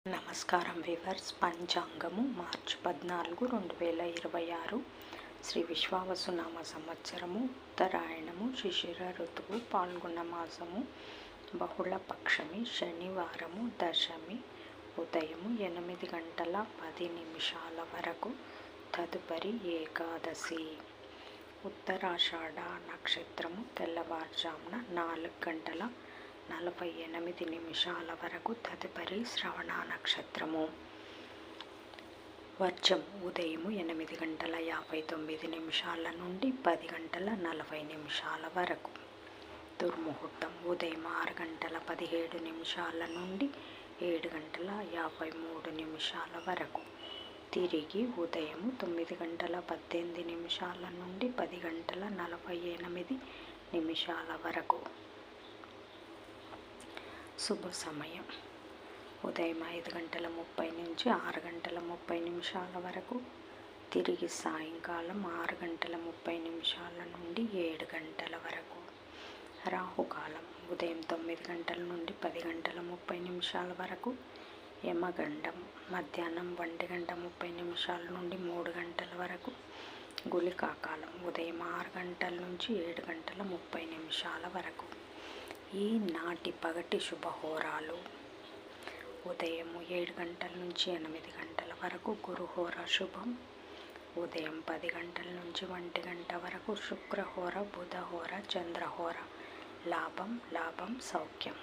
నమస్కారం వివర్స్. పంచాంగము మార్చి 14, 2026 శ్రీ విశ్వావసునామ సంవత్సరము, ఉత్తరాయణము, శిశిర ఋతువు, పాల్గొన మాసము, బహుళ పక్షమి, శనివారము, దశమి, ఉదయము 8 గంటల 10 నిమిషాల వరకు, తదుపరి ఏకాదశి. ఉత్తరాషాఢ నక్షత్రము తెల్లవారుజామున 4 గంటల 48 నిమిషాల వరకు, తదుపరి శ్రవణ నక్షత్రము. వర్జం ఉదయము 8 గంటల 59 నిమిషాల నుండి 10 గంటల 40 నిమిషాల వరకు. దుర్ముహూర్తం ఉదయం 6 గంటల 17 నిమిషాల నుండి 7 గంటల 53 నిమిషాల వరకు. తిరిగి ఉదయం 9 గంటల 18 నిమిషాల నుండి 10 గంటల 48 నిమిషాల వరకు. శుభ సమయం ఉదయం 5 గంటల 30 నుంచి 6 గంటల 30 నిమిషాల వరకు. తిరిగి సాయంకాలం 6 గంటల 30 నిమిషాల నుండి 7 గంటల వరకు. రాహుకాలం ఉదయం 9 గంటల నుండి 10 గంటల 30 నిమిషాల వరకు. యమగండం మధ్యాహ్నం 1 గంట 30 నిమిషాల నుండి 3 గంటల వరకు. గుళికాకాలం ఉదయం 6 గంటల నుంచి 7 గంటల 30 నిమిషాల వరకు. ఈనాటి పగటి శుభహోరాలు: ఉదయం 7 గంటల నుంచి 8 గంటల వరకు గురుహోర శుభం. ఉదయం 10 గంటల నుంచి 1 గంట వరకు శుక్రహోర, బుధహోర, చంద్రహోర. లాభం సౌఖ్యం.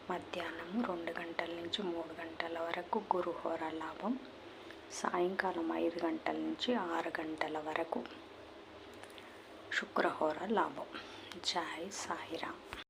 మధ్యాహ్నం 2 గంటల నుంచి 3 గంటల వరకు గురుహోర లాభం. సాయంకాలం 5 గంటల నుంచి 6 గంటల వరకు శుక్రహోర లాభం. జై సాయిరామ్.